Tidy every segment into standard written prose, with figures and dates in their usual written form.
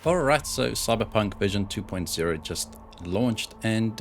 Alright, so Cyberpunk version 2.0 just launched, and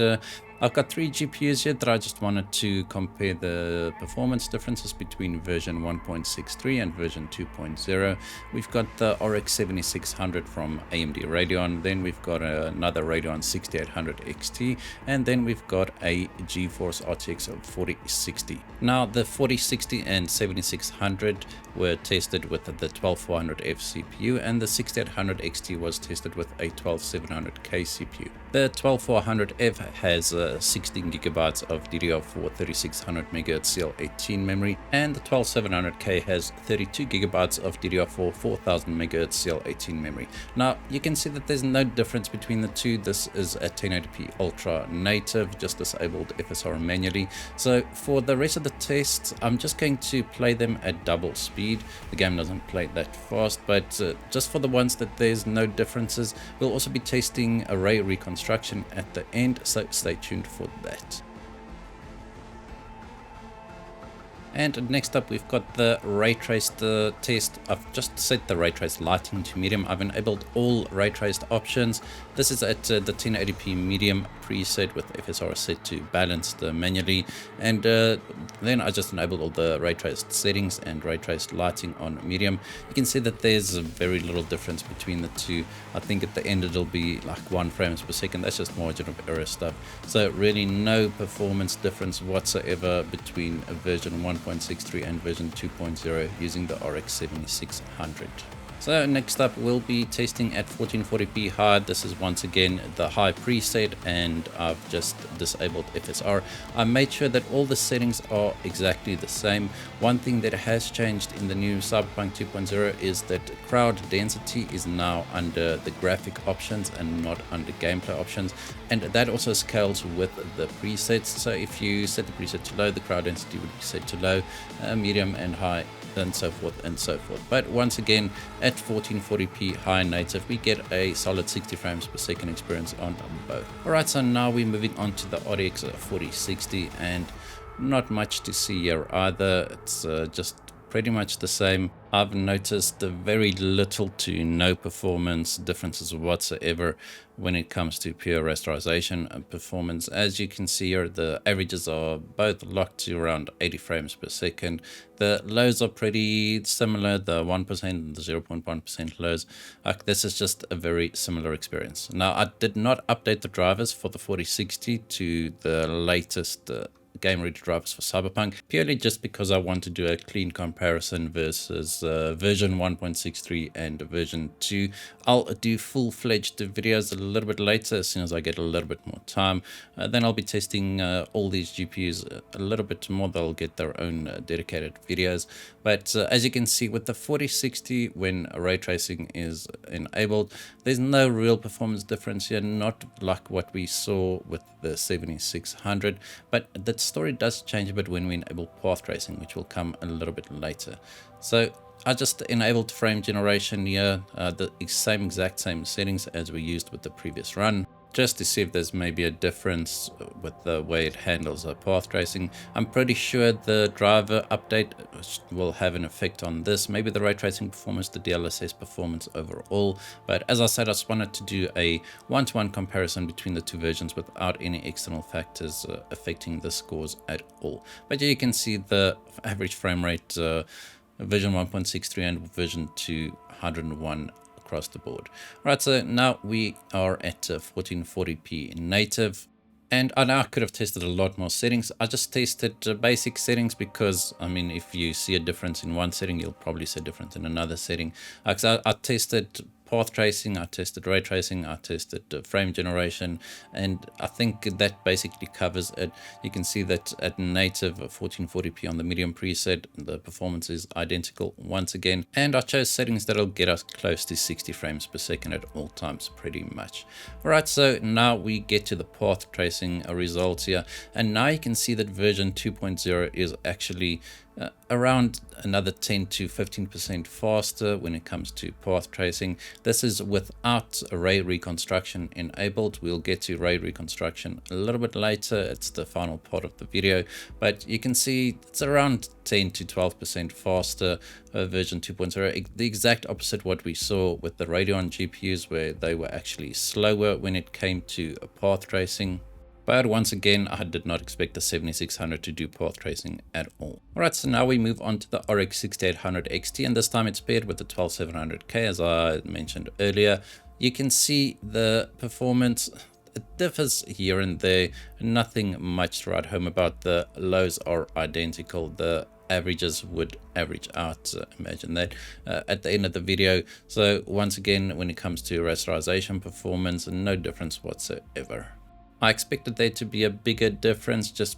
I've got 3 GPUs here that I just wanted to compare the performance differences between version 1.63 and version 2.0. We've got the RX 7600 from AMD Radeon, then we've got another Radeon 6800 XT, and then we've got a GeForce RTX 4060. Now the 4060 and 7600 were tested with the 12400F CPU, and the 6800 XT was tested with a 12700K CPU. The 12400F has 16 gigabytes of DDR4 3600 MHz CL18 memory, and the 12700K has 32 gigabytes of DDR4 4000 MHz CL18 memory. Now you can see that there's no difference between the two. This is a 1080p Ultra native, just disabled FSR manually. So for the rest of the tests, I'm just going to play them at double speed. The game doesn't play that fast, but just for the ones that there's no differences, we'll also be testing a Ray Reconstruction at the end, so stay tuned for that. And next up, we've got the ray traced test. I've just set the ray traced lighting to medium. I've enabled all ray traced options. This is at the 1080p medium preset with FSR set to balanced manually. And then I just enabled all the ray traced settings and ray traced lighting on medium. You can see that there's very little difference between the two. I think at the end it'll be like 1 frames per second. That's just margin of error stuff. So really no performance difference whatsoever between version 1.63 and version 2.0 using the RX 7600. So next up, we'll be testing at 1440p high. This is once again the high preset, and I've just disabled FSR. I made sure that all the settings are exactly the same. One thing that has changed in the new Cyberpunk 2.0 is that crowd density is now under the graphic options and not under gameplay options, and that also scales with the presets. So if you set the preset to low, the crowd density would be set to low, medium and high, and so forth and so forth. But once again, at 1440p high native, we get a solid 60 frames per second experience on both. Alright, so now we're moving on to the RTX 4060, and not much to see here either. It's just pretty much the same. I've noticed very little to no performance differences whatsoever when it comes to pure rasterization and performance. As you can see here, the averages are both locked to around 80 frames per second. The lows are pretty similar, the 1% and the 0.1% lows. This is just a very similar experience. Now, I did not update the drivers for the 4060 to the latest game ready drivers for Cyberpunk, purely just because I want to do a clean comparison versus version 1.63 and version 2. I'll do full-fledged videos a little bit later as soon as I get a little bit more time. Then I'll be testing all these GPUs a little bit more. They'll get their own dedicated videos. But as you can see with the 4060, when ray tracing is enabled, there's no real performance difference here, not like what we saw with the 7600, but the story does change a bit when we enable path tracing, which will come a little bit later. So I just enabled frame generation here, the exact same settings as we used with the previous run, just to see if there's maybe a difference with the way it handles path tracing. I'm pretty sure the driver update will have an effect on this, maybe the ray tracing performance, the DLSS performance overall. But as I said, I just wanted to do a one-to-one comparison between the two versions without any external factors affecting the scores at all. But yeah, you can see the average frame rate, version 1.63 and version 201 across the board. Right, so now we are at 1440p native, and I know I could have tested a lot more settings. I just tested basic settings because, I mean, if you see a difference in one setting, you'll probably see a difference in another setting. I tested path tracing, I tested ray tracing, I tested frame generation, and I think that basically covers it. You can see that at native 1440p on the medium preset, the performance is identical once again, and I chose settings that'll get us close to 60 frames per second at all times pretty much. Alright, so now we get to the path tracing results here, and now you can see that version 2.0 is actually around another 10 to 15% faster when it comes to path tracing. This is without Ray Reconstruction enabled. We'll get to Ray Reconstruction a little bit later. It's the final part of the video, but you can see it's around 10 to 12% faster version 2.0. The exact opposite what we saw with the Radeon GPUs, where they were actually slower when it came to path tracing. But once again, I did not expect the 7600 to do path tracing at all. Alright, so now we move on to the RX 6800 XT, and this time it's paired with the 12700K, as I mentioned earlier. You can see the performance, it differs here and there, nothing much to write home about. The lows are identical, the averages would average out, imagine that, at the end of the video. So once again, when it comes to rasterization performance, no difference whatsoever. I expected there to be a bigger difference just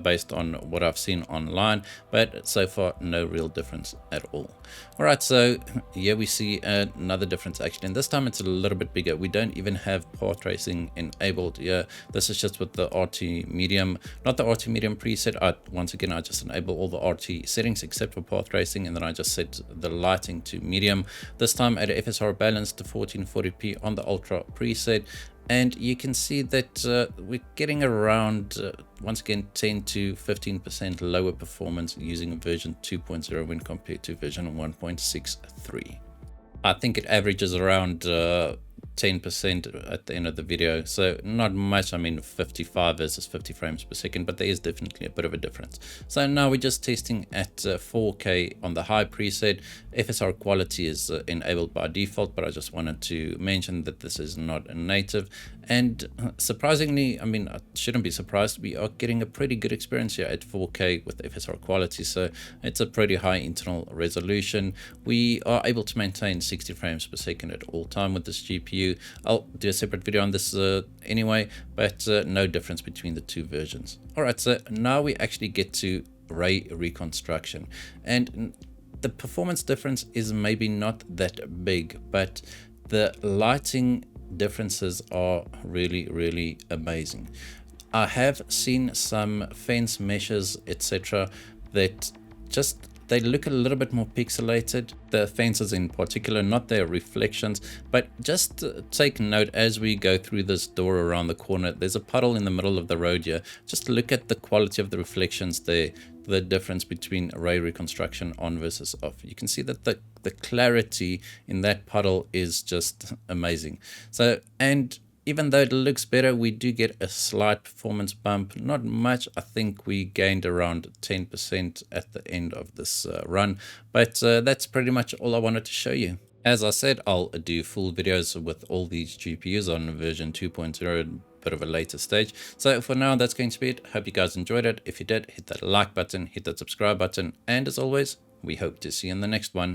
based on what I've seen online, but so far no real difference at all. Alright, so here we see another difference actually, and this time it's a little bit bigger. We don't even have path tracing enabled here. This is just with the RT medium, not the RT medium preset. Once again, I just enable all the RT settings except for path tracing, and then I just set the lighting to medium. This time at a FSR balance to 1440p on the ultra preset. And you can see that we're getting around, once again, 10 to 15% lower performance using version 2.0 when compared to version 1.63. I think it averages around 10% at the end of the video, so not much. I mean, 55 versus 50 frames per second, but there is definitely a bit of a difference. So now we're just testing at 4K on the high preset. FSR quality is enabled by default, but I just wanted to mention that this is not a native. And surprisingly, I mean, I shouldn't be surprised, we are getting a pretty good experience here at 4K with FSR quality, so it's a pretty high internal resolution. We are able to maintain 60 frames per second at all time with this GPU. I'll do a separate video on this anyway, but no difference between the two versions. Alright, so now we actually get to Ray Reconstruction, and the performance difference is maybe not that big, but the lighting differences are really amazing. I have seen some fence meshes, etc., that just they look a little bit more pixelated, the fences in particular, not their reflections. But just take note as we go through this door around the corner, there's a puddle in the middle of the road here. Just look at the quality of the reflections there, the difference between Ray Reconstruction on versus off. You can see that the clarity in that puddle is just amazing. So, and even though it looks better, we do get a slight performance bump. Not much. I think we gained around 10% at the end of this run. But that's pretty much all I wanted to show you. As I said, I'll do full videos with all these GPUs on version 2.0, bit of a later stage. So for now, that's going to be it. Hope you guys enjoyed it. If you did, hit that like button, hit that subscribe button. And as always, we hope to see you in the next one.